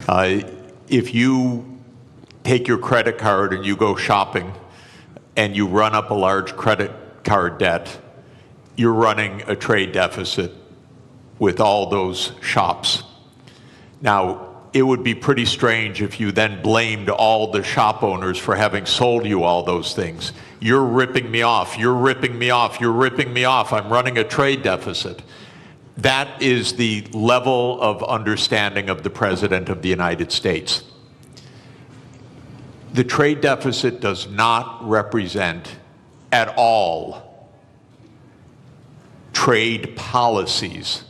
If you take your credit card and you go shopping and you run up a large credit card debt, you're running a trade deficit with all those shops. Now, it would be pretty strange if you then blamed all the shop owners for having sold you all those things. You're ripping me off, you're ripping me off, you're ripping me off, I'm running a trade deficit. That is the level of understanding of the President of the United States. The trade deficit does not represent at all trade policies.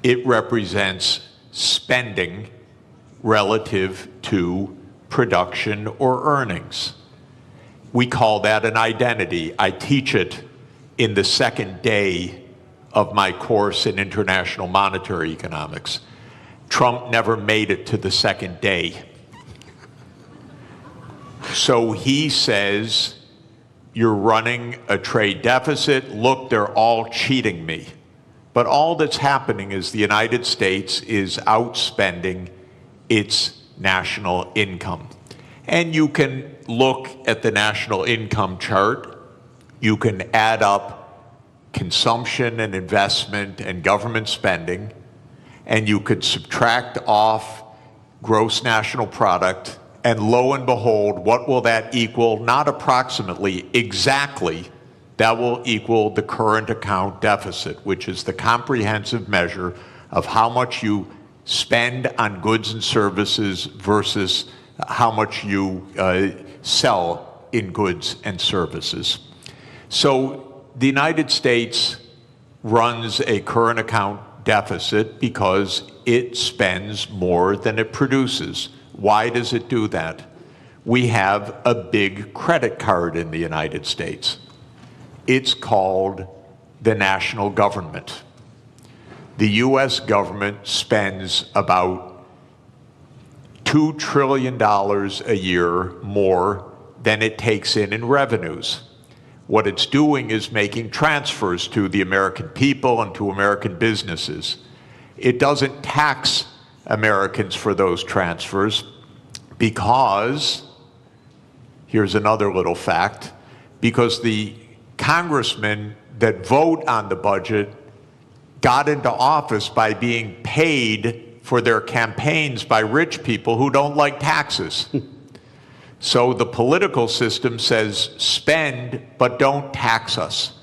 It represents spending relative to production or earnings. We call that an identity. I teach it in the second day of my course in international monetary economics. Trump never made it to the second day. So he says, you're running a trade deficit, look, they're all cheating me. But all that's happening is the United States is outspending its national income. And you can look at the national income chart, you can add up consumption and investment and government spending, and you could subtract off gross national product, and lo and behold, what will that equal? Not approximately, exactly. That will equal the current account deficit, which is the comprehensive measure of how much you spend on goods and services versus how much you sell in goods and services. So the United States runs a current account deficit because it spends more than it produces. Why does it do that? We have a big credit card in the United States. It's called the national government. The US government spends about $2 trillion a year more than it takes in revenues. What it's doing is making transfers to the American people and to American businesses. It doesn't tax Americans for those transfers because, here's another little fact, because the congressmen that vote on the budget got into office by being paid for their campaigns by rich people who don't like taxes. So the political system says spend, but don't tax us.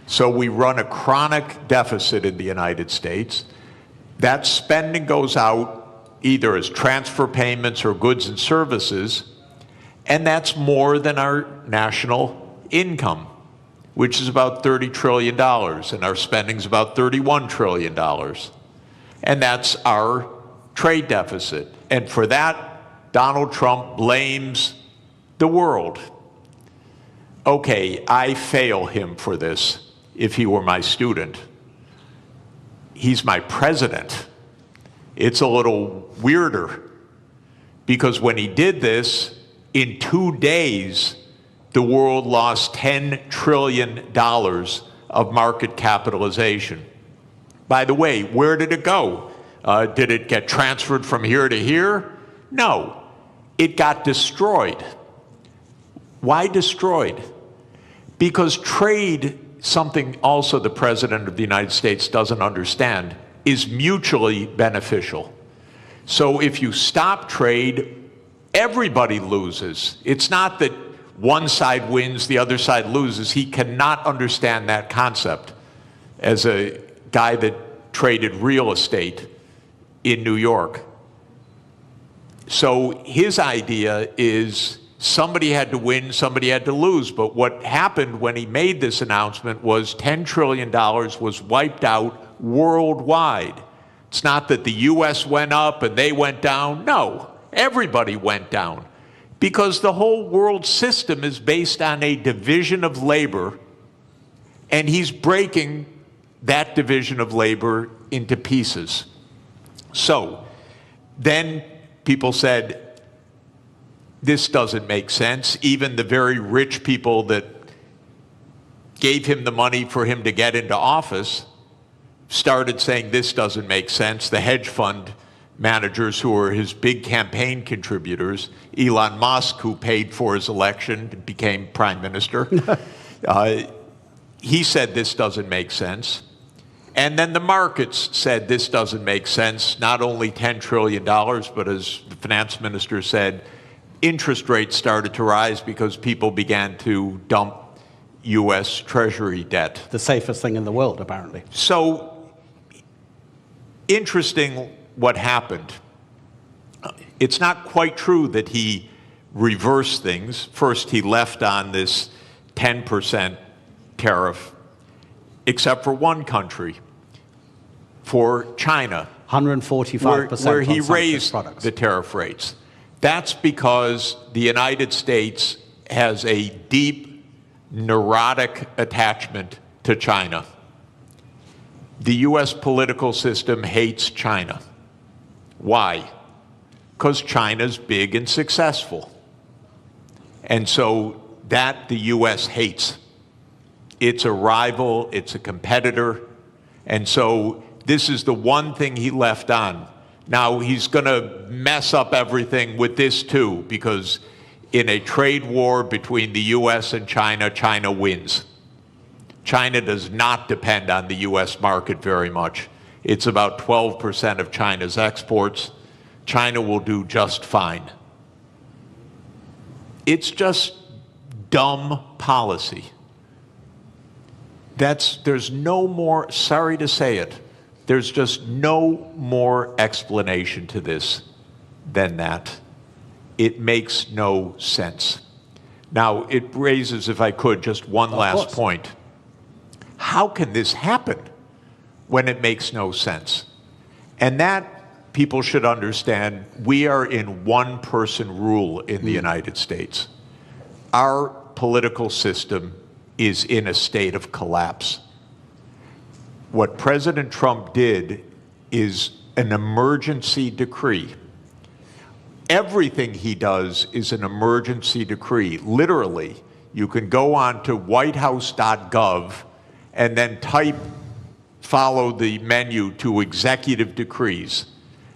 So we run a chronic deficit in the United States. That spending goes out either as transfer payments or goods and services, and that's more than our national income, which is about $30 trillion, and our spending is about $31 trillion. And that's our trade deficit. And for that, Donald Trump blames the world. Okay, I fail him for this if he were my student. He's my president. It's a little weirder because when he did this, in 2 days, the world lost $10 trillion of market capitalization. By the way, where did it go? Did it get transferred from here to here? No, it got destroyed. Why destroyed? Because trade, something also the President of the United States doesn't understand, is mutually beneficial. So if you stop trade, everybody loses. It's not that one side wins, the other side loses. He cannot understand that concept as a guy that traded real estate in New York. So his idea is somebody had to win, somebody had to lose. But what happened when he made this announcement was $10 trillion was wiped out worldwide. It's not that the US went up and they went down. No, everybody went down. Because the whole world system is based on a division of labor, and he's breaking that division of labor into pieces. So then people said, this doesn't make sense. Even the very rich people that gave him the money for him to get into office started saying this doesn't make sense. The hedge fund managers who were his big campaign contributors. Elon Musk, who paid for his election, became prime minister. He said this doesn't make sense. And then the markets said this doesn't make sense. Not only $10 trillion, but as the finance minister said, interest rates started to rise because people began to dump U.S. Treasury debt. The safest thing in the world, apparently. So, interesting what happened. It's not quite true that he reversed things. First, he left on this 10% tariff, except for one country, for China. 145% where he on some raised products. The tariff rates. That's because the United States has a deep, neurotic attachment to China. The U.S. political system hates China. Why? Because China's big and successful. And so that the U.S. hates. It's a rival, it's a competitor, and so this is the one thing he left on. Now he's going to mess up everything with this too, because in a trade war between the U.S. and China, China wins. China does not depend on the U.S. market very much. It's about 12% of China's exports. China will do just fine. It's just dumb policy. There's no more, sorry to say it, there's just no more explanation to this than that. It makes no sense. Now, it raises, if I could, just one last point. How can this happen when it makes no sense? And that, people should understand, we are in one-person rule in the United States. Our political system is in a state of collapse. What President Trump did is an emergency decree. Everything he does is an emergency decree. Literally, you can go on to whitehouse.gov and then follow the menu to executive decrees.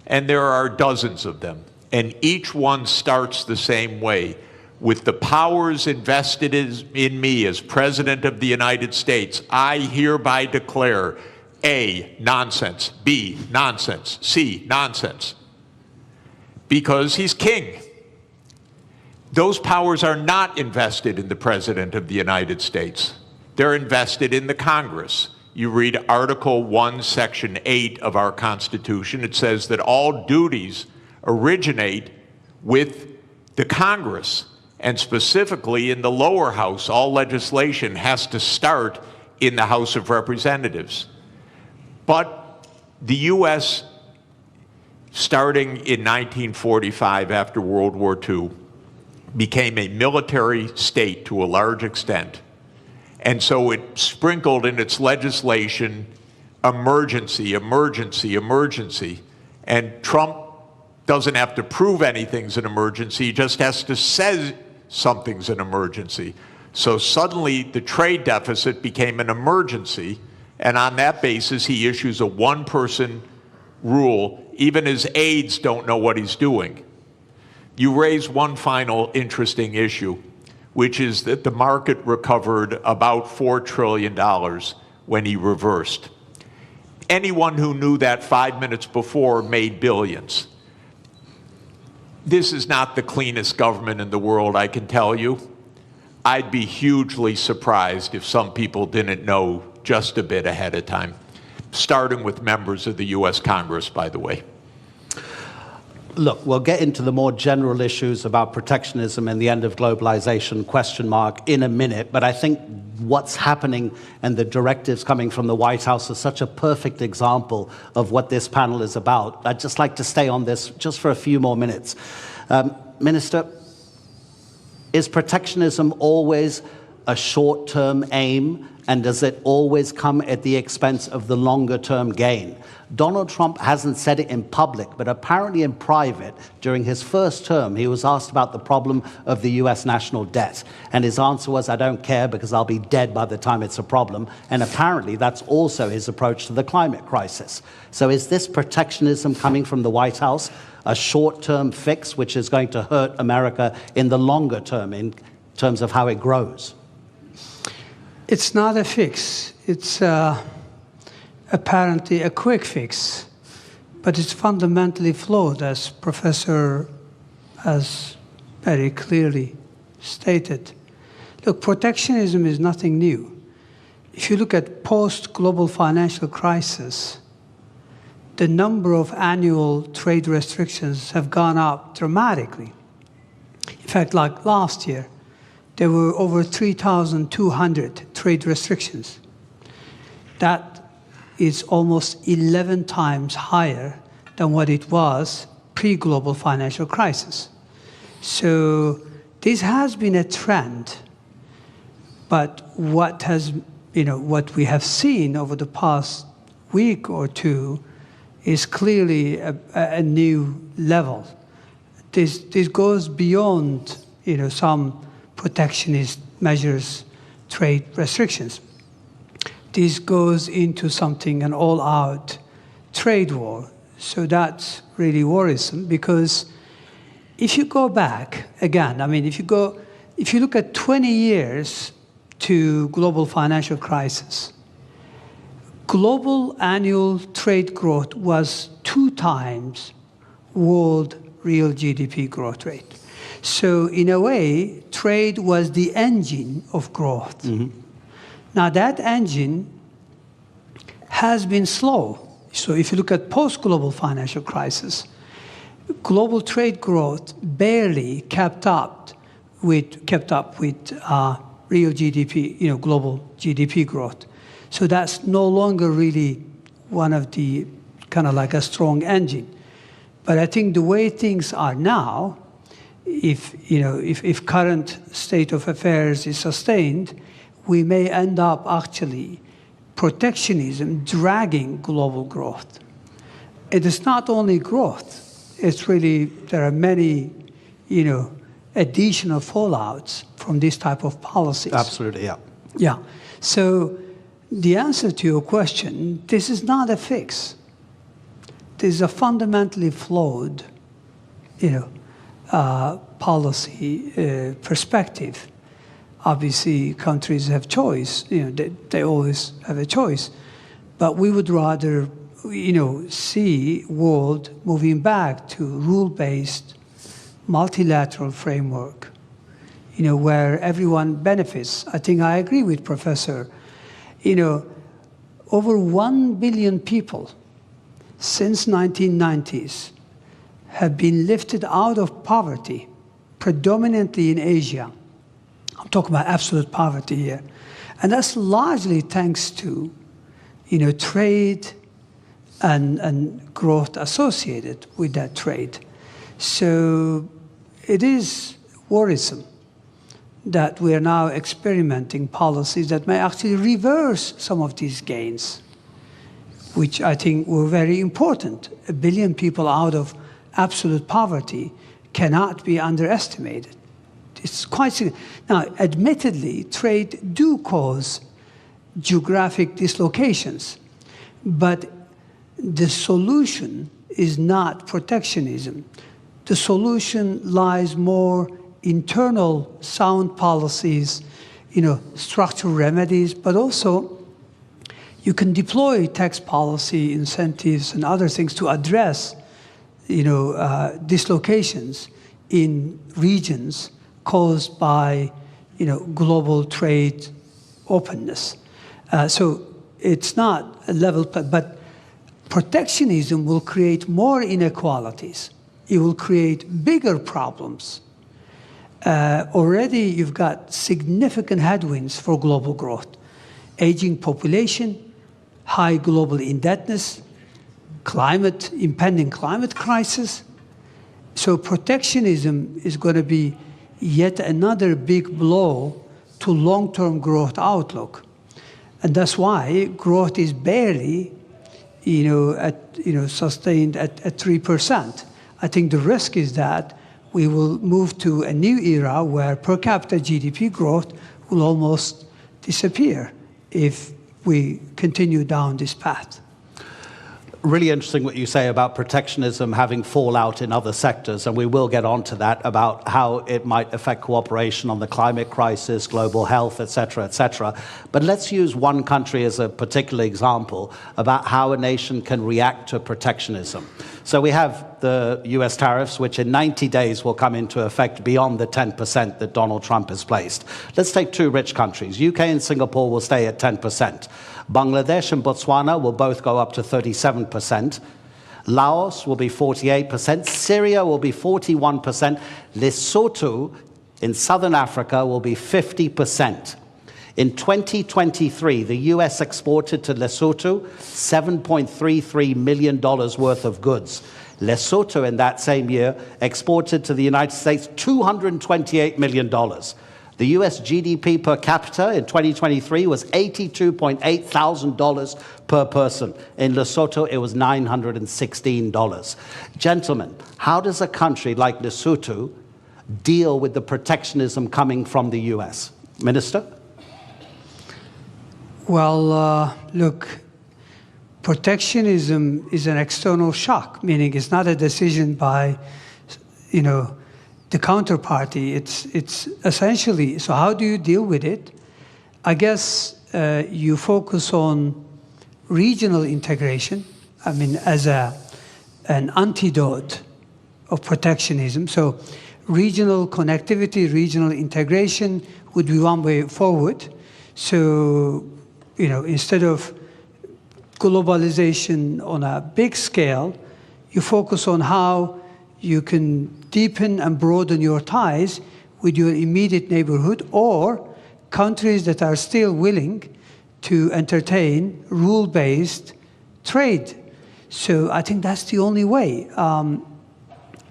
And there are dozens of them. And each one starts the same way. With the powers invested in me as President of the United States, I hereby declare A, nonsense, B, nonsense, C, nonsense. Because he's king. Those powers are not invested in the President of the United States. They're invested in the Congress. You read Article 1, Section 8 of our Constitution. It says that all duties originate with the Congress. And specifically in the lower house, all legislation has to start in the House of Representatives. But the U.S., starting in 1945 after World War II, became a military state to a large extent. And so it sprinkled in its legislation emergency, emergency, emergency. And Trump doesn't have to prove anything's an emergency, he just has to say something's an emergency. So suddenly the trade deficit became an emergency, and on that basis he issues a one-person rule. Even his aides don't know what he's doing. You raise one final interesting issue, which is that the market recovered about $4 trillion when he reversed. Anyone who knew that 5 minutes before made billions. This is not the cleanest government in the world, I can tell you. I'd be hugely surprised if some people didn't know just a bit ahead of time, starting with members of the U.S. Congress, by the way. Look, we'll get into the more general issues about protectionism and the end of globalization, question mark, in a minute. But I think what's happening and the directives coming from the White House is such a perfect example of what this panel is about. I'd just like to stay on this just for a few more minutes. Minister, is protectionism always a short-term aim And does it always come at the expense of the longer-term gain? Donald Trump hasn't said it in public, but apparently in private, during his first term, he was asked about the problem of the US national debt. And his answer was, I don't care because I'll be dead by the time it's a problem. And apparently that's also his approach to the climate crisis. So is this protectionism coming from the White House a short-term fix which is going to hurt America in the longer term in terms of how it grows? It's not a fix. It's apparently a quick fix, but it's fundamentally flawed, as Professor has very clearly stated. Look, protectionism is nothing new. If you look at post-global financial crisis, the number of annual trade restrictions have gone up dramatically. In fact, like last year, there were over 3,200 trade restrictions. That is almost 11 times higher than what it was pre-global financial crisis. So this has been a trend, but what we have seen over the past week or two is clearly a new level. This goes beyond some protectionist measures, trade restrictions. This goes into something, an all-out trade war. So that's really worrisome, because if you go back, again, if you look at 20 years to global financial crisis, global annual trade growth was 2 times world real GDP growth rate. So in a way, trade was the engine of growth. Mm-hmm. Now that engine has been slow. So if you look at post-global financial crisis, global trade growth barely kept up with real GDP, global GDP growth. So that's no longer really one of the kind of like a strong engine. But I think the way things are now, if current state of affairs is sustained, we may end up actually protectionism dragging global growth. It is not only growth, it's really, there are many, additional fallouts from this type of policies. Absolutely, yeah. Yeah. So the answer to your question, this is not a fix. This is a fundamentally flawed, policy perspective. Obviously, countries have choice. They always have a choice. But we would rather, see world moving back to rule-based, multilateral framework, where everyone benefits. I think I agree with Professor. Over 1 billion people since 1990s have been lifted out of poverty, predominantly in Asia. I'm talking about absolute poverty here. And that's largely thanks to, trade and growth associated with that trade. So it is worrisome that we are now experimenting policies that may actually reverse some of these gains, which I think were very important. 1 billion people out of absolute poverty cannot be underestimated. It's quite significant. Now, admittedly, trade do cause geographic dislocations, but the solution is not protectionism. The solution lies more internal sound policies, structural remedies, but also you can deploy tax policy incentives and other things to address, dislocations in regions caused by, global trade openness. So it's not a level, but protectionism will create more inequalities. It will create bigger problems. Already you've got significant headwinds for global growth. Aging population, high global indebtedness, impending climate crisis. So protectionism is going to be yet another big blow to long-term growth outlook. And that's why growth is barely, sustained at 3%. I think the risk is that we will move to a new era where per capita GDP growth will almost disappear if we continue down this path. Really interesting what you say about protectionism having fallout in other sectors, and we will get onto that, about how it might affect cooperation on the climate crisis, global health, et cetera, et cetera. But let's use one country as a particular example about how a nation can react to protectionism. So we have the US tariffs, which in 90 days will come into effect beyond the 10% that Donald Trump has placed. Let's take two rich countries. UK and Singapore will stay at 10%. Bangladesh and Botswana will both go up to 37%. Laos will be 48%. Syria will be 41%. Lesotho in southern Africa will be 50%. In 2023, the US exported to Lesotho $7.33 million worth of goods. Lesotho in that same year exported to the United States $228 million. The US GDP per capita in 2023 was $82,800 per person. In Lesotho, it was $916. Gentlemen, how does a country like Lesotho deal with the protectionism coming from the US? Minister? Well, look, protectionism is an external shock, meaning it's not a decision by, the counterparty. It's essentially, so how do you deal with it? I guess you focus on regional integration, as an antidote of protectionism. So regional connectivity, regional integration would be one way forward. So, instead of globalization on a big scale, you focus on how you can deepen and broaden your ties with your immediate neighborhood or countries that are still willing to entertain rule-based trade. So I think that's the only way.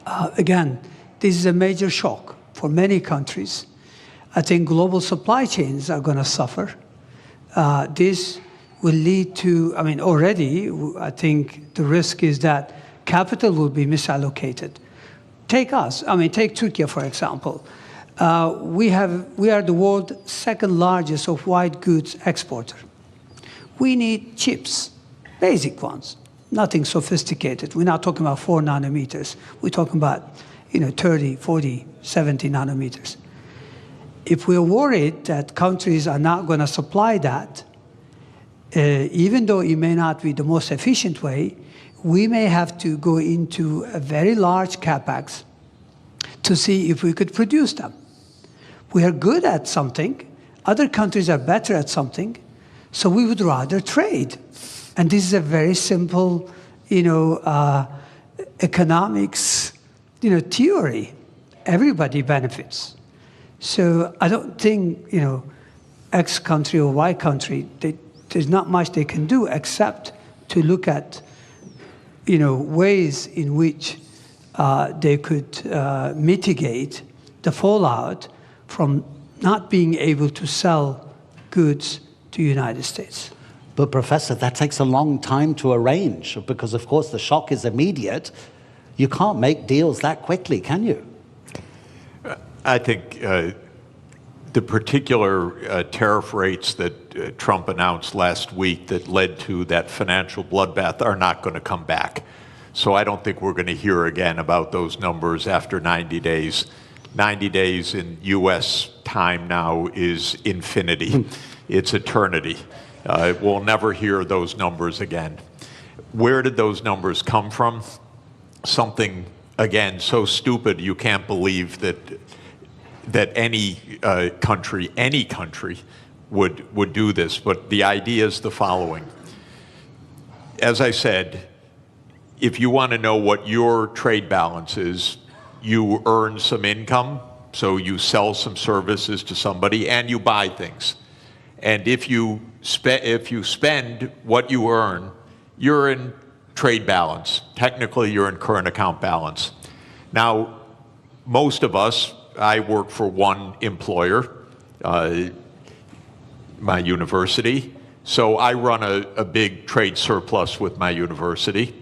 Again, this is a major shock for many countries. I think global supply chains are going to suffer. This will lead to, already, I think the risk is that capital will be misallocated. Take us, take Turkey, for example. We are the world's second largest of white goods exporter. We need chips, basic ones, nothing sophisticated. We're not talking about 4 nanometers. We're talking about, 30, 40, 70 nanometers. If we're worried that countries are not going to supply that, even though it may not be the most efficient way, we may have to go into a very large capex to see if we could produce them. We are good at something. Other countries are better at something. So we would rather trade. And this is a very simple, economics, theory. Everybody benefits. So I don't think, X country or Y country, there's not much they can do except to look at ways in which they could mitigate the fallout from not being able to sell goods to the United States. But Professor, that takes a long time to arrange because, of course, the shock is immediate. You can't make deals that quickly, can you? I think the particular tariff rates that Trump announced last week that led to that financial bloodbath are not going to come back. So I don't think we're going to hear again about those numbers after 90 days. 90 days in U.S. time now is infinity. It's eternity. We'll never hear those numbers again. Where did those numbers come from? Something, again, so stupid you can't believe that any country would do this. But the idea is the following. As I said, if you want to know what your trade balance is, you earn some income, so you sell some services to somebody and you buy things. And if you spend what you earn, you're in trade balance. Technically, you're in current account balance. Now, most of us, I work for one employer, my university. So I run a big trade surplus with my university,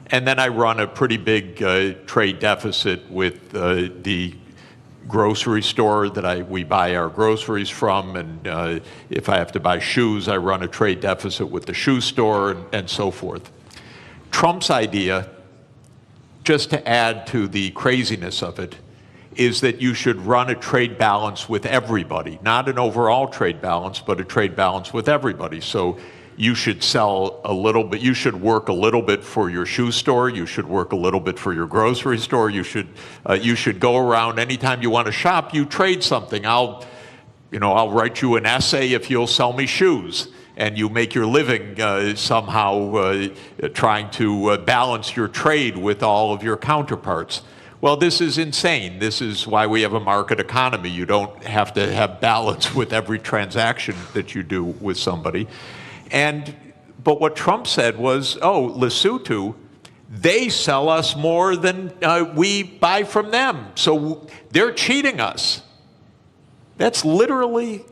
and then I run a pretty big trade deficit with the grocery store that we buy our groceries from, and if I have to buy shoes, I run a trade deficit with the shoe store, and so forth. Trump's idea, just to add to the craziness of it, is that you should run a trade balance with everybody, not an overall trade balance, but a trade balance with everybody. So you should sell a little bit, you should work a little bit for your shoe store, you should work a little bit for your grocery store, you should go around anytime you want to shop, you trade something. I'll write you an essay if you'll sell me shoes. And you make your living somehow trying to balance your trade with all of your counterparts. Well, this is insane. This is why we have a market economy. You don't have to have balance with every transaction that you do with somebody. But what Trump said was, oh, Lesotho, they sell us more than we buy from them. So they're cheating us. That's literally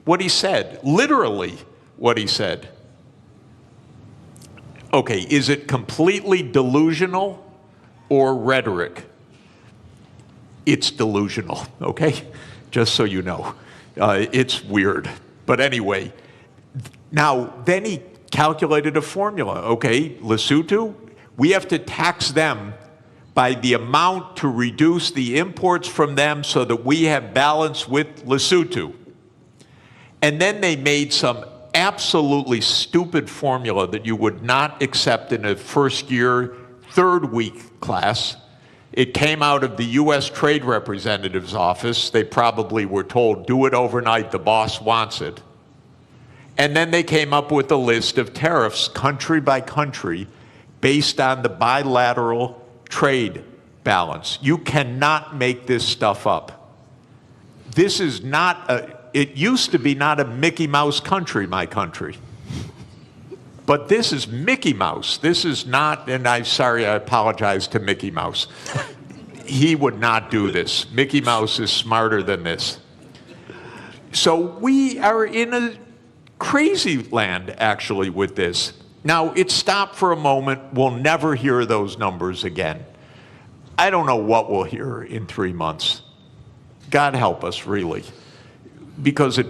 what he said. Literally what he said. Okay, is it completely delusional or rhetoric? It's delusional, okay? Just so you know. It's weird. But anyway, now, then he calculated a formula. Okay, Lesotho, we have to tax them by the amount to reduce the imports from them so that we have balance with Lesotho. And then they made some absolutely stupid formula that you would not accept in a first year, third week class. It came out of the US Trade Representative's office. They probably were told, do it overnight, the boss wants it. And then they came up with a list of tariffs, country by country, based on the bilateral trade balance. You cannot make this stuff up. This is not it used to be not a Mickey Mouse country, my country. But this is Mickey Mouse. This is not, and I apologize to Mickey Mouse. He would not do this. Mickey Mouse is smarter than this. So we are in a crazy land, actually, with this. Now, it stopped for a moment. We'll never hear those numbers again. I don't know what we'll hear in 3 months. God help us, really. Because it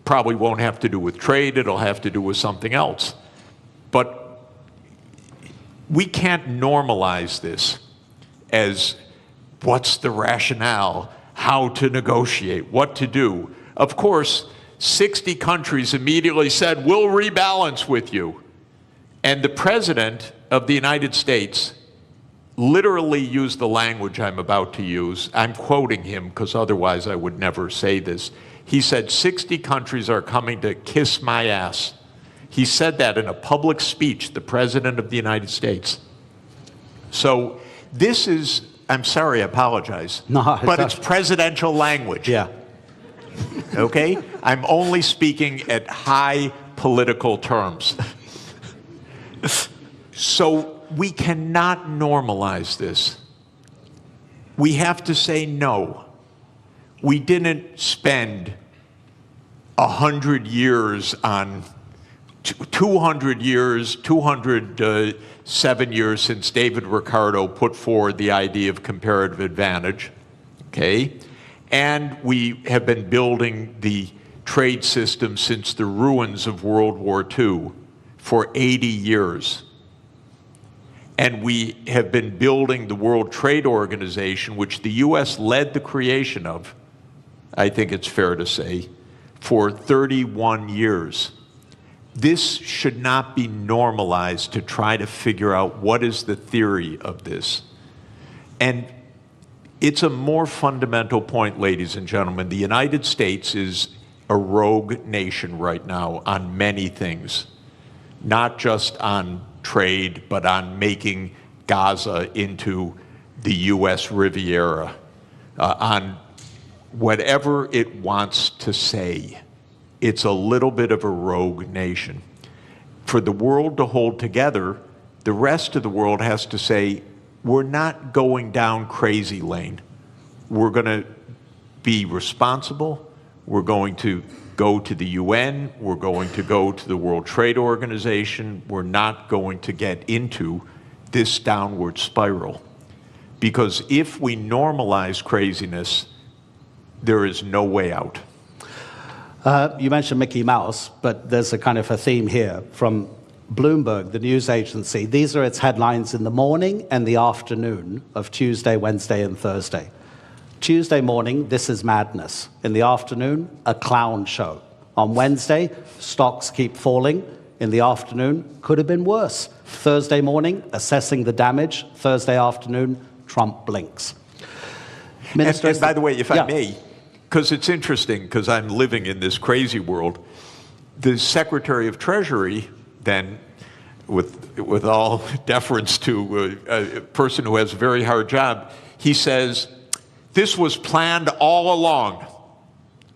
probably won't have to do with trade. It'll have to do with something else. But we can't normalize this as what's the rationale, how to negotiate, what to do. Of course, 60 countries immediately said, we'll rebalance with you. And the President of the United States literally used the language I'm about to use. I'm quoting him because otherwise I would never say this. He said, 60 countries are coming to kiss my ass. He said that in a public speech, the President of the United States. So this is, I'm sorry, I apologize. No, but it's presidential language. Yeah. Okay? I'm only speaking at high political terms. So we cannot normalize this. We have to say no. We didn't spend 100 years on 200 years, 207 years since David Ricardo put forward the idea of comparative advantage, okay? And we have been building the trade system since the ruins of World War II for 80 years. And we have been building the World Trade Organization, which the US led the creation of, I think it's fair to say, for 31 years. This should not be normalized to try to figure out what is the theory of this. And it's a more fundamental point, ladies and gentlemen. The United States is a rogue nation right now on many things, not just on trade, but on making Gaza into the US Riviera, on whatever it wants to say. It's a little bit of a rogue nation. For the world to hold together, the rest of the world has to say, we're not going down crazy lane. We're going to be responsible. We're going to go to the UN. We're going to go to the World Trade Organization. We're not going to get into this downward spiral. Because if we normalize craziness, there is no way out. You mentioned Mickey Mouse, but there's a kind of a theme here from Bloomberg, the news agency. These are its headlines in the morning and the afternoon of Tuesday, Wednesday, and Thursday. Tuesday morning, this is madness. In the afternoon, a clown show. On Wednesday, stocks keep falling. In the afternoon, could have been worse. Thursday morning, assessing the damage. Thursday afternoon, Trump blinks. Minister, and by the way, if I may, because it's interesting, because I'm living in this crazy world, the Secretary of Treasury then, with all deference to a person who has a very hard job, he says, this was planned all along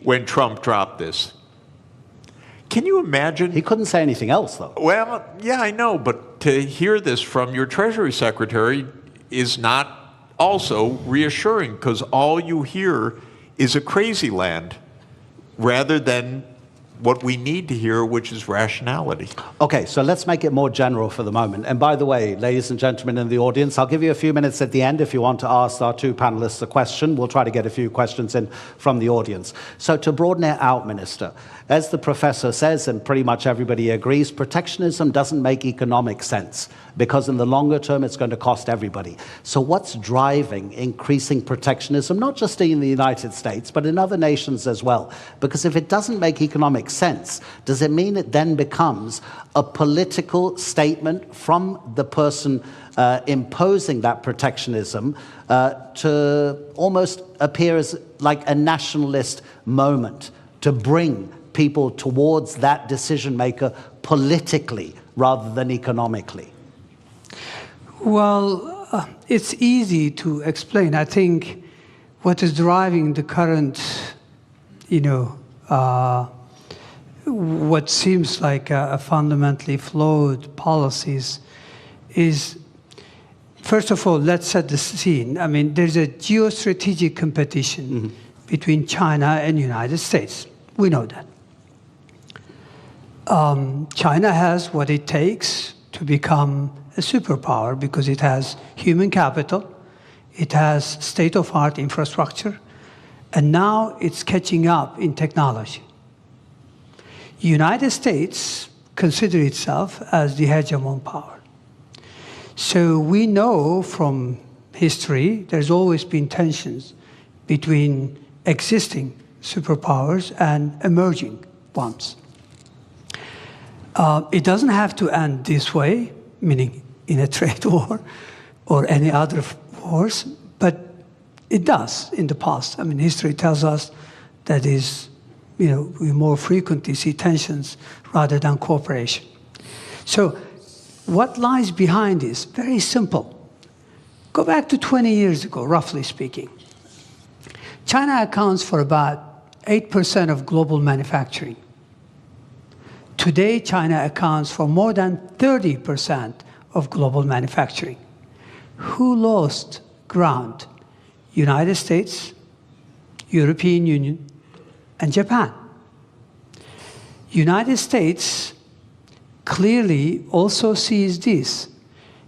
when Trump dropped this. Can you imagine? He couldn't say anything else, though. Well, yeah, I know, but to hear this from your Treasury Secretary is not also reassuring, because all you hear is a crazy land rather than what we need to hear, which is rationality. Okay, so let's make it more general for the moment. And by the way, ladies and gentlemen in the audience, I'll give you a few minutes at the end if you want to ask our two panelists a question. We'll try to get a few questions in from the audience. So to broaden it out, Minister, as the professor says, and pretty much everybody agrees, protectionism doesn't make economic sense because in the longer term, it's going to cost everybody. So what's driving increasing protectionism, not just in the United States, but in other nations as well? Because if it doesn't make economic sense, does it mean it then becomes a political statement from the person imposing that protectionism to almost appear as like a nationalist moment to bring people towards that decision maker politically rather than economically? Well, it's easy to explain. I think what is driving the current, what seems like a fundamentally flawed policies is, first of all, let's set the scene. I mean, there's a geostrategic competition between China and the United States. We know that. China has what it takes to become a superpower because it has human capital, it has state-of-the-art infrastructure, and now it's catching up in technology. The United States considers itself as the hegemon power. So we know from history there's always been tensions between existing superpowers and emerging ones. It doesn't have to end this way, meaning in a trade war or any other wars, but it does in the past. I mean, history tells us that we more frequently see tensions rather than cooperation. So what lies behind this? Very simple. Go back to 20 years ago, roughly speaking. China accounts for about 8% of global manufacturing. Today, China accounts for more than 30% of global manufacturing. Who lost ground? United States, European Union, and Japan. United States clearly also sees this.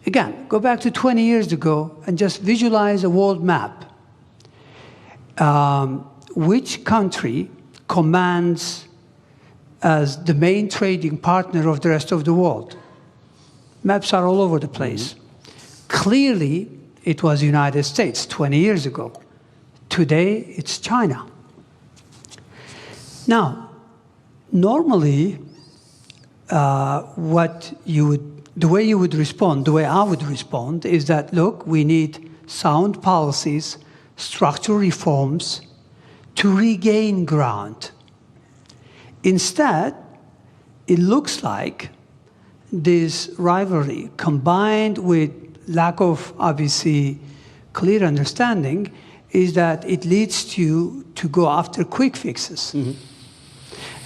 Again, go back to 20 years ago and just visualize a world map. Which country commands as the main trading partner of the rest of the world? Maps are all over the place. Clearly, it was the United States 20 years ago. Today, it's China. Now, normally, the way you would respond, the way I would respond, is that, look, we need sound policies, structural reforms to regain ground. Instead, it looks like this rivalry, combined with lack of, obviously, clear understanding, is that it leads you to go after quick fixes.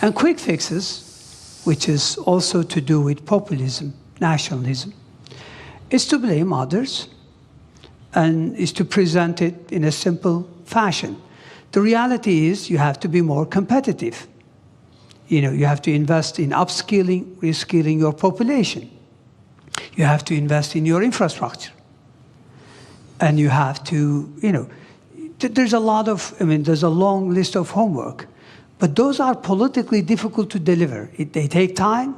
And quick fixes, which is also to do with populism, nationalism, is to blame others and is to present it in a simple fashion. The reality is you have to be more competitive. You have to invest in upskilling, reskilling your population. You have to invest in your infrastructure. And you have to, there's a lot of, there's a long list of homework. But those are politically difficult to deliver. They take time,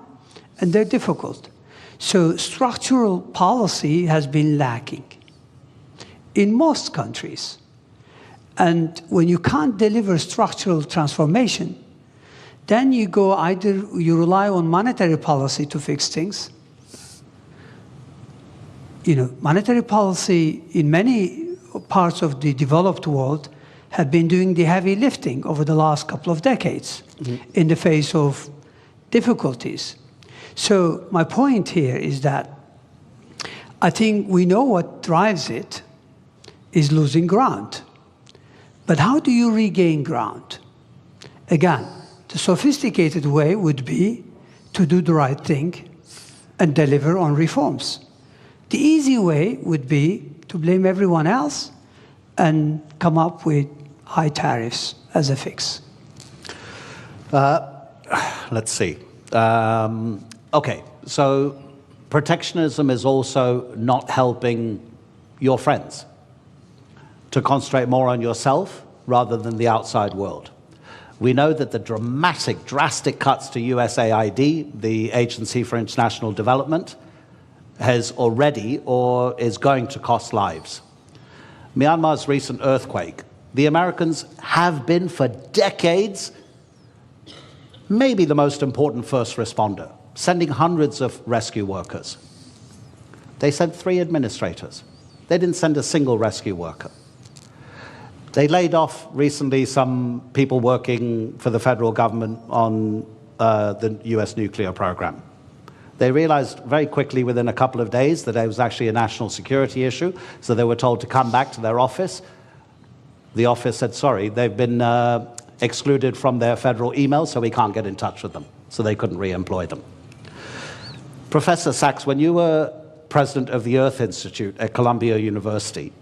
and they're difficult. So structural policy has been lacking in most countries. And when you can't deliver structural transformation, then you rely on monetary policy to fix things. Monetary policy in many parts of the developed world have been doing the heavy lifting over the last couple of decades in the face of difficulties. So my point here is that I think we know what drives it is losing ground. But how do you regain ground? Again, the sophisticated way would be to do the right thing and deliver on reforms. The easy way would be to blame everyone else and come up with high tariffs as a fix. Let's see. Okay, so protectionism is also not helping your friends to concentrate more on yourself rather than the outside world. We know that the drastic cuts to USAID, the Agency for International Development, has already or is going to cost lives. Myanmar's recent earthquake, the Americans have been for decades maybe the most important first responder, sending hundreds of rescue workers. They sent 3 administrators. They didn't send a single rescue worker. They laid off recently some people working for the federal government on the US nuclear program. They realized very quickly within a couple of days that it was actually a national security issue, so they were told to come back to their office. The office said, sorry, they've been excluded from their federal emails, so we can't get in touch with them. So they couldn't re-employ them. Professor Sachs, when you were president of the Earth Institute at Columbia University,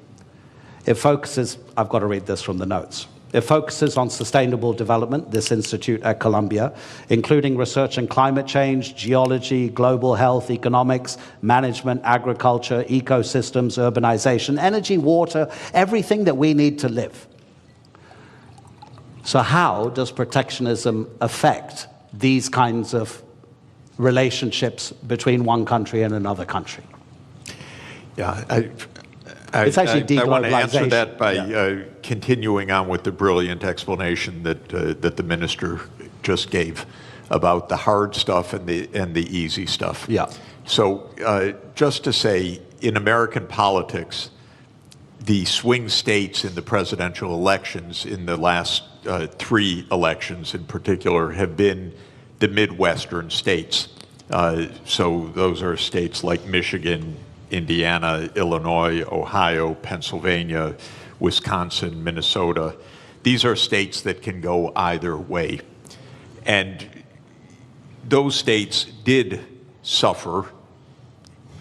it focuses, I've got to read this from the notes. It focuses on sustainable development, this institute at Columbia, including research in climate change, geology, global health, economics, management, agriculture, ecosystems, urbanization, energy, water, everything that we need to live. So how does protectionism affect these kinds of relationships between one country and another country? Yeah, It's actually deglobalization. I want to answer that by continuing on with the brilliant explanation that the minister just gave about the hard stuff and the easy stuff. Yeah. So just to say, in American politics, the swing states in the presidential elections in the last 3 elections in particular have been the Midwestern states. So those are states like Michigan, Indiana, Illinois, Ohio, Pennsylvania, Wisconsin, Minnesota. These are states that can go either way. And those states did suffer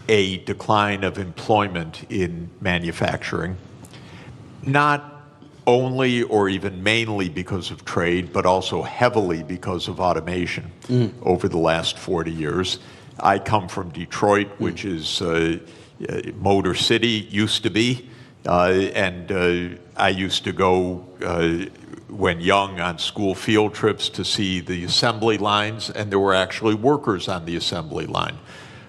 a decline of employment in manufacturing, not only or even mainly because of trade, but also heavily because of automation over the last 40 years. I come from Detroit, which is Motor City, used to be, and I used to go when young on school field trips to see the assembly lines, and there were actually workers on the assembly line.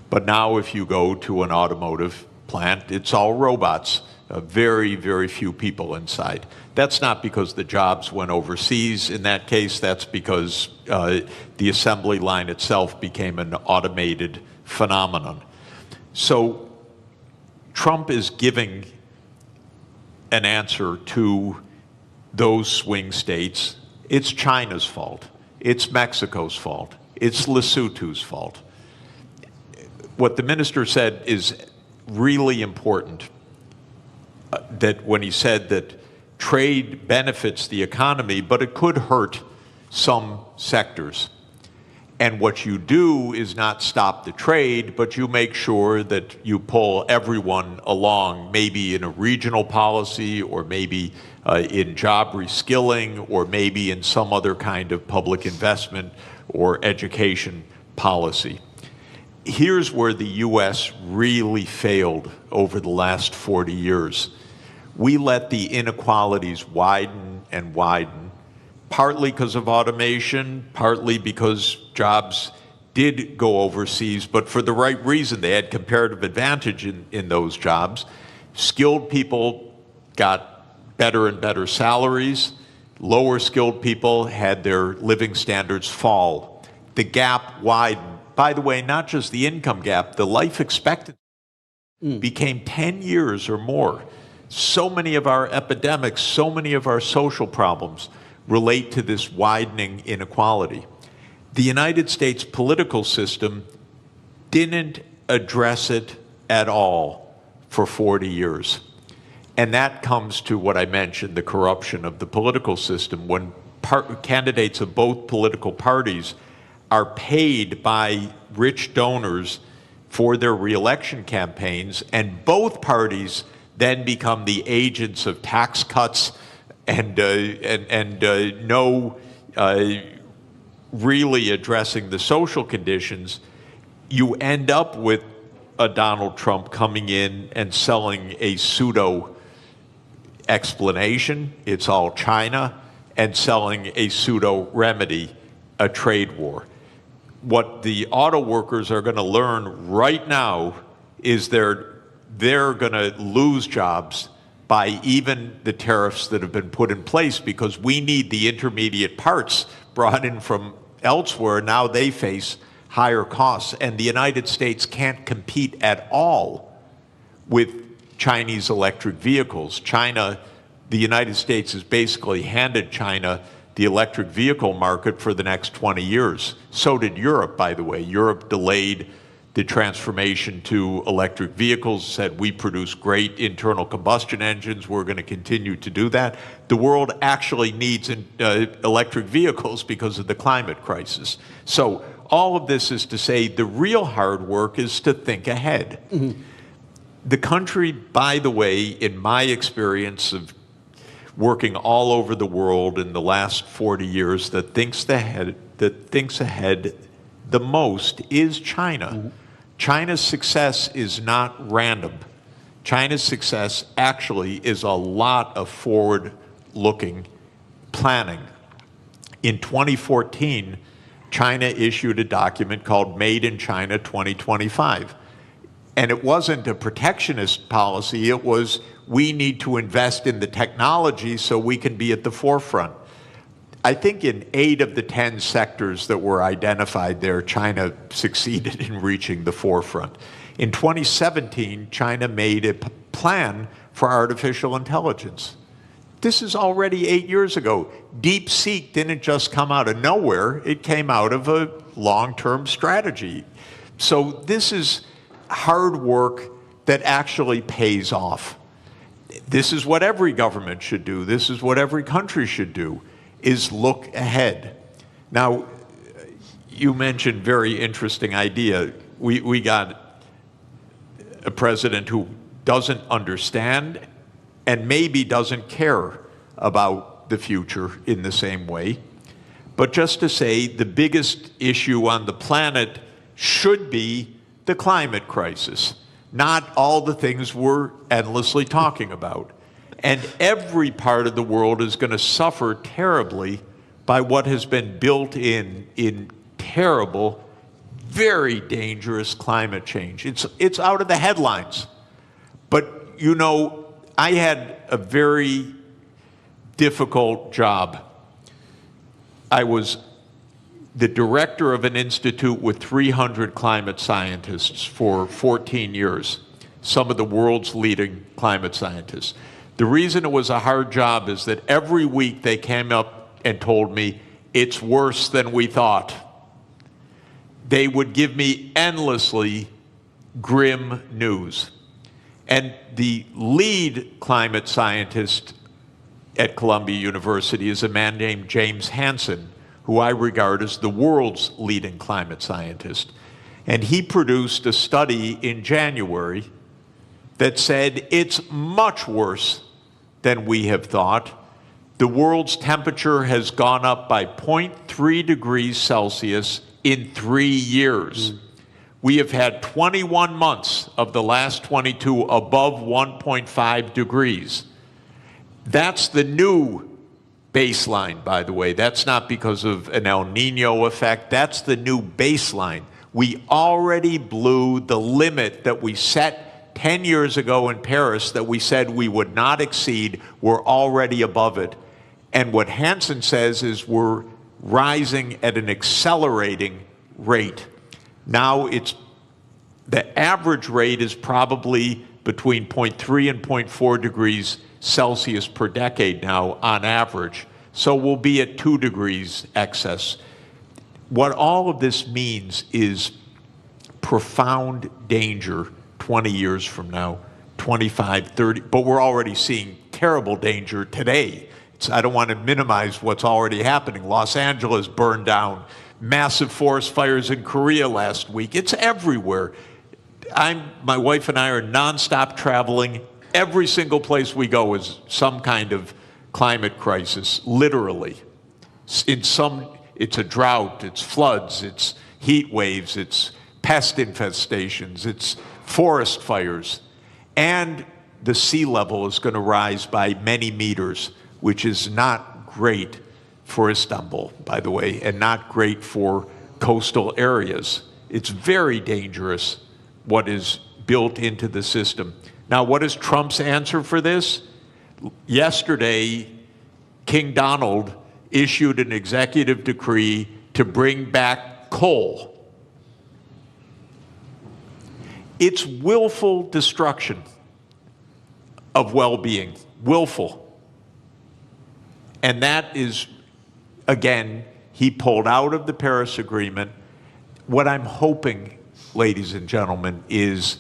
But now if you go to an automotive plant, it's all robots, very, very few people inside. That's not because the jobs went overseas. In that case, that's because the assembly line itself became an automated phenomenon. So Trump is giving an answer to those swing states. It's China's fault. It's Mexico's fault. It's Lesotho's fault. What the minister said is really important, that when he said that trade benefits the economy, but it could hurt some sectors. And what you do is not stop the trade, but you make sure that you pull everyone along, maybe in a regional policy, or maybe in job reskilling, or maybe in some other kind of public investment or education policy. Here's where the US really failed over the last 40 years. We let the inequalities widen and widen, partly because of automation, partly because jobs did go overseas, but for the right reason. They had comparative advantage in those jobs. Skilled people got better and better salaries. Lower skilled people had their living standards fall. The gap widened. By the way, not just the income gap, the life expectancy became 10 years or more. So many of our epidemics, so many of our social problems relate to this widening inequality. The United States political system didn't address it at all for 40 years. And that comes to what I mentioned, the corruption of the political system. When candidates of both political parties are paid by rich donors for their reelection campaigns, and both parties then become the agents of tax cuts and no really addressing the social conditions, you end up with a Donald Trump coming in and selling a pseudo explanation, it's all China, and selling a pseudo remedy, a trade war. What the auto workers are going to learn right now is they're going to lose jobs by even the tariffs that have been put in place, because we need the intermediate parts brought in from elsewhere. Now they face higher costs, and the United States can't compete at all with Chinese electric vehicles. The United States has basically handed China the electric vehicle market for the next 20 years. So did Europe, by the way. Europe delayed the transformation to electric vehicles, said we produce great internal combustion engines, we're going to continue to do that. The world actually needs electric vehicles because of the climate crisis. So all of this is to say the real hard work is to think ahead. The country, by the way, in my experience of working all over the world in the last 40 years, that thinks ahead the most is China. China's success is not random. China's success actually is a lot of forward-looking planning. In 2014, China issued a document called Made in China 2025. And it wasn't a protectionist policy, it was we need to invest in the technology so we can be at the forefront. I think in 8 of the 10 sectors that were identified there, China succeeded in reaching the forefront. In 2017, China made a plan for artificial intelligence. This is already 8 years ago. DeepSeek didn't just come out of nowhere, it came out of a long-term strategy. So this is hard work that actually pays off. This is what every government should do. This is what every country should do, is look ahead. Now, you mentioned very interesting idea. We got a president who doesn't understand and maybe doesn't care about the future in the same way. But just to say, the biggest issue on the planet should be the climate crisis, not all the things we're endlessly talking about. And every part of the world is going to suffer terribly by what has been built in terrible, very dangerous climate change. It's out of the headlines. But, you know, I had a very difficult job. I was the director of an institute with 300 climate scientists for 14 years, some of the world's leading climate scientists. The reason it was a hard job is that every week they came up and told me, it's worse than we thought. They would give me endlessly grim news. And the lead climate scientist at Columbia University is a man named James Hansen, who I regard as the world's leading climate scientist. And he produced a study in January that said it's much worse than we have thought. The world's temperature has gone up by 0.3 degrees Celsius in 3 years. We have had 21 months of the last 22 above 1.5 degrees. That's the new baseline, by the way. That's not because of an El Nino effect. That's the new baseline. We already blew the limit that we set 10 years ago in Paris that we said we would not exceed. We're already above it. And what Hansen says is we're rising at an accelerating rate. Now the average rate is probably between 0.3 and 0.4 degrees Celsius per decade now on average. So we'll be at 2 degrees excess. What all of this means is profound danger 20 years from now, 25, 30, but we're already seeing terrible danger today. I don't want to minimize what's already happening. Los Angeles burned down, massive forest fires in Korea last week. It's everywhere. My wife and I are nonstop traveling. Every single place we go is some kind of climate crisis, literally. It's a drought, it's floods, it's heat waves, it's pest infestations, it's forest fires. And the sea level is going to rise by many meters, which is not great for Istanbul, by the way, and not great for coastal areas. It's very dangerous what is built into the system. Now, what is Trump's answer for this? Yesterday, King Donald issued an executive decree to bring back coal. It's willful destruction of well-being, willful. And that is, again, he pulled out of the Paris Agreement. What I'm hoping, ladies and gentlemen, is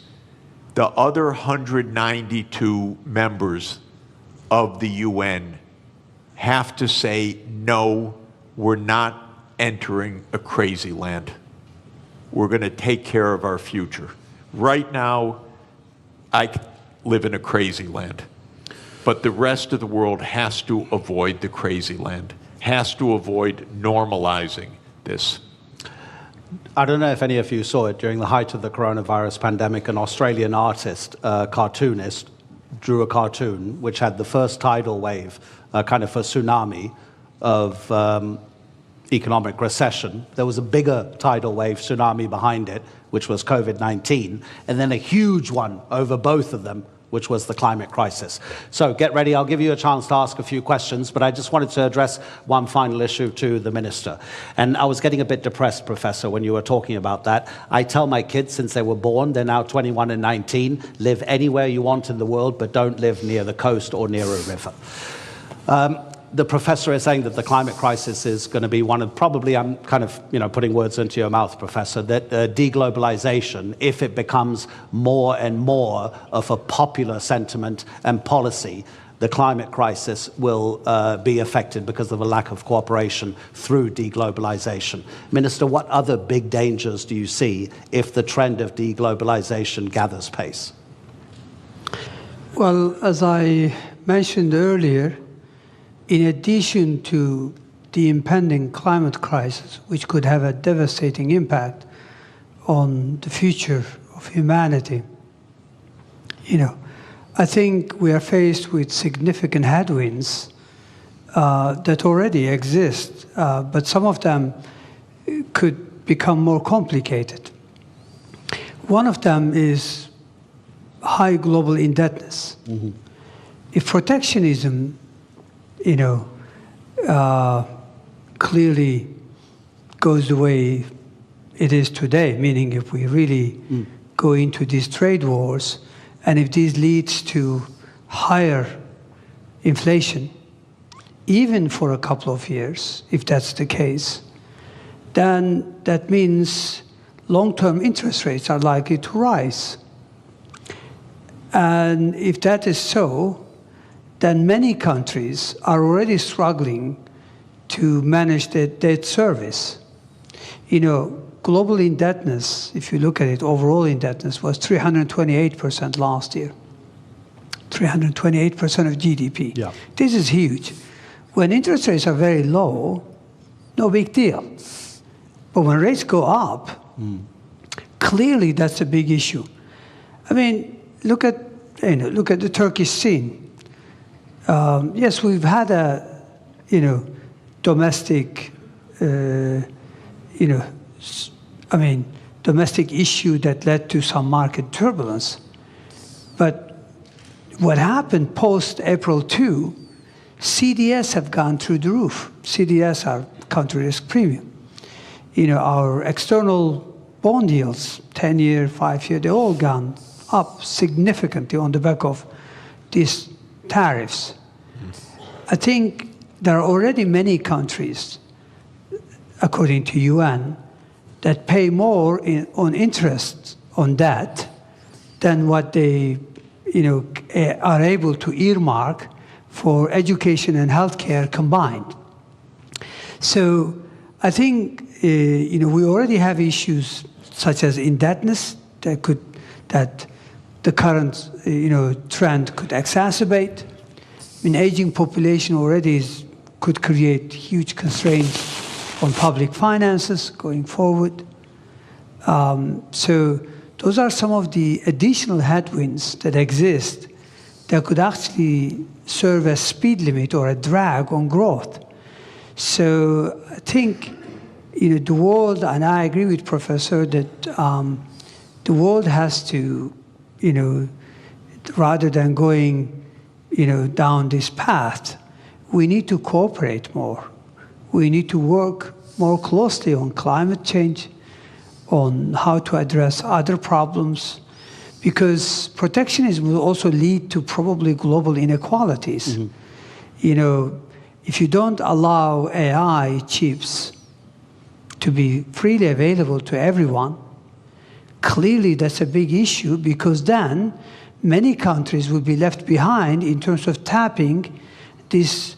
the other 192 members of the UN have to say, no, we're not entering a crazy land. We're going to take care of our future. Right now, I live in a crazy land. But the rest of the world has to avoid the crazy land, has to avoid normalizing this. I don't know if any of you saw it during the height of the coronavirus pandemic. An Australian artist, cartoonist, drew a cartoon which had the first tidal wave, kind of a tsunami of economic recession. There was a bigger tidal wave tsunami behind it, which was COVID-19, and then a huge one over both of them, which was the climate crisis. So get ready, I'll give you a chance to ask a few questions, but I just wanted to address one final issue to the minister. And I was getting a bit depressed, Professor, when you were talking about that. I tell my kids since they were born, they're now 21 and 19, live anywhere you want in the world, but don't live near the coast or near a river. The professor is saying that the climate crisis is going to be one of, probably, I'm kind of, putting words into your mouth, Professor, that deglobalization, if it becomes more and more of a popular sentiment and policy, the climate crisis will be affected because of a lack of cooperation through deglobalization. Minister, what other big dangers do you see if the trend of deglobalization gathers pace? Well, as I mentioned earlier, in addition to the impending climate crisis, which could have a devastating impact on the future of humanity, I think we are faced with significant headwinds that already exist, but some of them could become more complicated. One of them is high global indebtedness. Mm-hmm. If protectionism clearly goes the way it is today, meaning if we really go into these trade wars, and if this leads to higher inflation, even for a couple of years, if that's the case, then that means long-term interest rates are likely to rise. And if that is so, then many countries are already struggling to manage their debt service. You know, global indebtedness, if you look at it, overall indebtedness was 328% last year. 328% of GDP. Yeah. This is huge. When interest rates are very low, no big deal. But when rates go up, clearly that's a big issue. I mean, look at the Turkish scene. Yes, we've had a, domestic, domestic issue that led to some market turbulence. But what happened post-April 2, CDS have gone through the roof. CDS are country risk premium. Our external bond yields, 10-year, 5-year, they all gone up significantly on the back of these tariffs. I think there are already many countries, according to UN, that pay more on interest on debt than what they are able to earmark for education and healthcare combined. So I think we already have issues such as indebtedness that the current trend could exacerbate. I mean, aging population already could create huge constraints on public finances going forward. So those are some of the additional headwinds that exist that could actually serve as speed limit or a drag on growth. So I think the world, and I agree with Professor that the world has to, rather than going down this path, we need to cooperate more. We need to work more closely on climate change, on how to address other problems, because protectionism will also lead to probably global inequalities. If you don't allow AI chips to be freely available to everyone, clearly that's a big issue, because then many countries will be left behind in terms of tapping this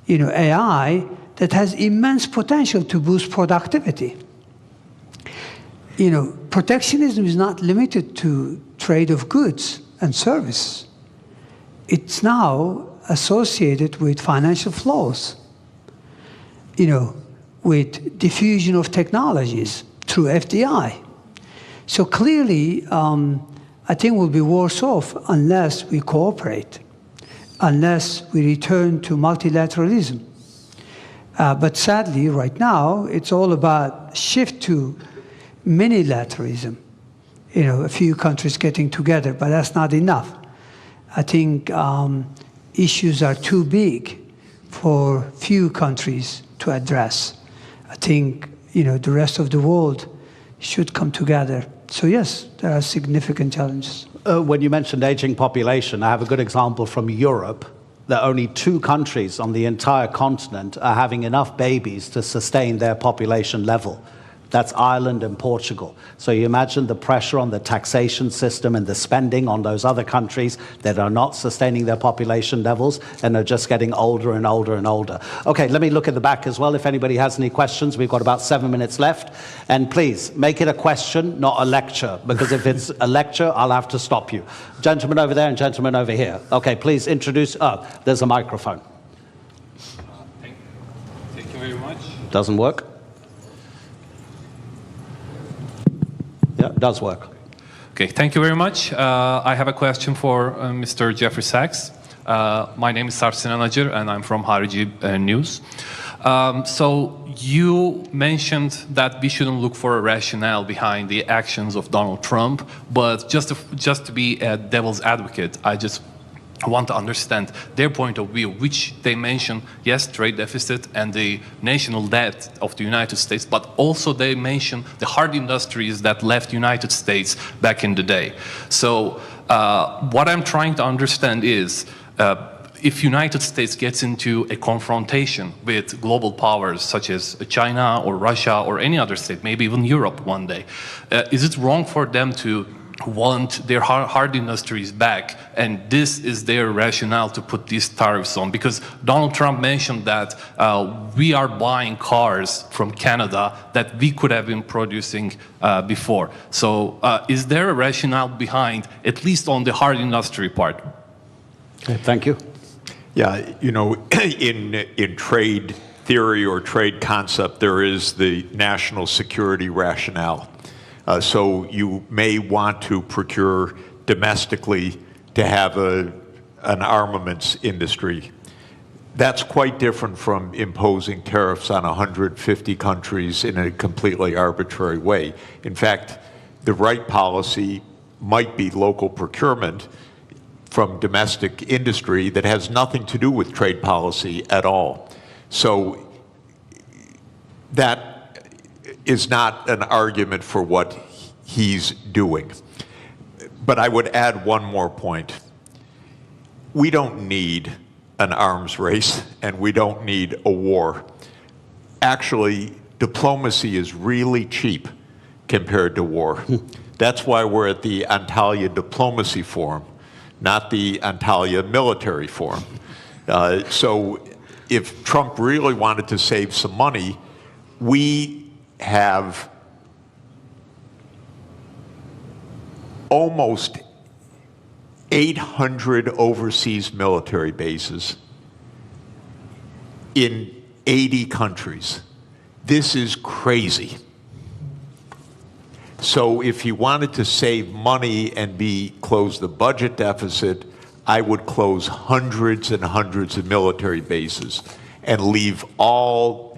AI that has immense potential to boost productivity. Protectionism is not limited to trade of goods and service. It's now associated with financial flows, with diffusion of technologies through FDI. So clearly, I think we'll be worse off unless we cooperate, unless we return to multilateralism. But sadly, right now, it's all about shift to minilateralism. A few countries getting together, but that's not enough. I think issues are too big for few countries to address. I think the rest of the world should come together. So yes, there are significant challenges. When you mentioned aging population, I have a good example from Europe, that only 2 countries on the entire continent are having enough babies to sustain their population level. That's Ireland and Portugal. So you imagine the pressure on the taxation system and the spending on those other countries that are not sustaining their population levels and are just getting older and older and older. Okay, let me look at the back as well if anybody has any questions. We've got about 7 minutes left. And please, make it a question, not a lecture, because if it's a lecture, I'll have to stop you. Gentleman over there and gentleman over here. Okay, please introduce, there's a microphone. Thank you very much. Doesn't work? Yeah, it does work. Okay, thank you very much. I have a question for Mr. Jeffrey Sachs. My name is Sarsin Anacır, and I'm from Harici News. So you mentioned that we shouldn't look for a rationale behind the actions of Donald Trump, but just to be a devil's advocate, I just want to understand their point of view, which they mention, yes, trade deficit and the national debt of the United States, but also they mention the hard industries that left United States back in the day. So what I'm trying to understand is, if United States gets into a confrontation with global powers such as China or Russia or any other state, maybe even Europe one day, is it wrong for them to want their hard industries back, and this is their rationale to put these tariffs on. Because Donald Trump mentioned that we are buying cars from Canada that we could have been producing before. So is there a rationale behind, at least on the hard industry part? Okay, thank you. Yeah, you know, in trade theory or trade concept, there is the national security rationale. So you may want to procure domestically to have an armaments industry. That's quite different from imposing tariffs on 150 countries in a completely arbitrary way. In fact, the right policy might be local procurement from domestic industry that has nothing to do with trade policy at all. So that is not an argument for what he's doing. But I would add one more point. We don't need an arms race, and we don't need a war. Actually, diplomacy is really cheap compared to war. That's why we're at the Antalya Diplomacy Forum, not the Antalya Military Forum. So if Trump really wanted to save some money, we have almost 800 overseas military bases in 80 countries. This is crazy. So if he wanted to save money and close the budget deficit, I would close hundreds and hundreds of military bases and leave all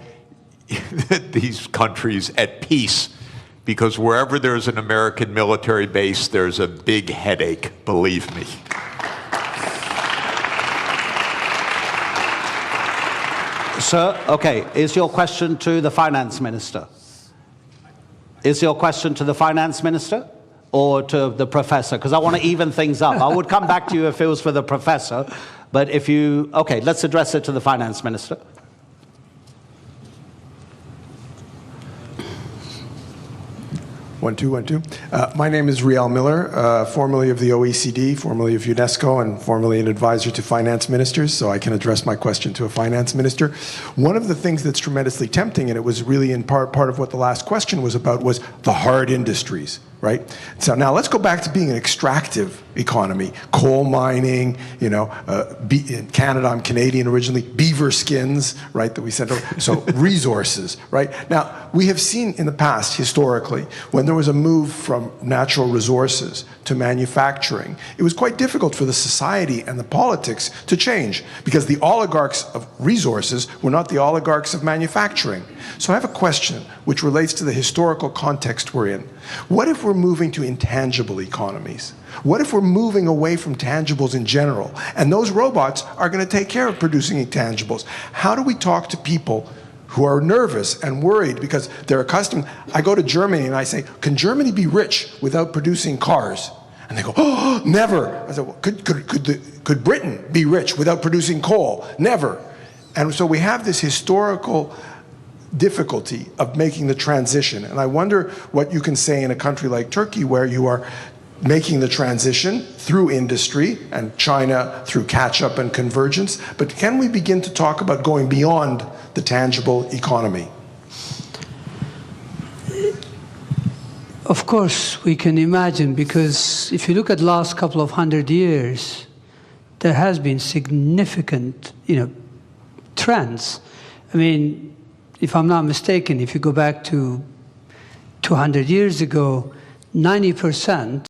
these countries at peace, because wherever there's an American military base, there's a big headache, believe me. Sir, okay, is your question to the finance minister? Is your question to the finance minister or to the professor? Because I want to even things up. I would come back to you if it was for the professor, but if you, okay, let's address it to the finance minister. 1, 2, 1, 2. My name is Riel Miller, formerly of the OECD, formerly of UNESCO, and formerly an advisor to finance ministers, so I can address my question to a finance minister. One of the things that's tremendously tempting, and it was really in part of what the last question was about, was the hard industries, right? So now let's go back to being an extractive economy. Coal mining, you know, in Canada, I'm Canadian originally, beaver skins, right, that we sent over. So resources, right? Now, we have seen in the past, historically, when there was a move from natural resources to manufacturing, it was quite difficult for the society and the politics to change, because the oligarchs of resources were not the oligarchs of manufacturing. So I have a question which relates to the historical context we're in. What if we're moving to intangible economies? What if we're moving away from tangibles in general, and those robots are going to take care of producing intangibles? How do we talk to people who are nervous and worried because they're accustomed? I go to Germany and I say, can Germany be rich without producing cars? And they go, oh, never. I said, well, could Britain be rich without producing coal? Never. And so we have this historical difficulty of making the transition. And I wonder what you can say in a country like Turkey, where you are making the transition through industry, and China through catch-up and convergence. But can we begin to talk about going beyond the tangible economy? Of course, we can imagine, because if you look at the last couple of 100 years, there has been significant, trends. I mean, if I'm not mistaken, if you go back to 200 years ago, 90%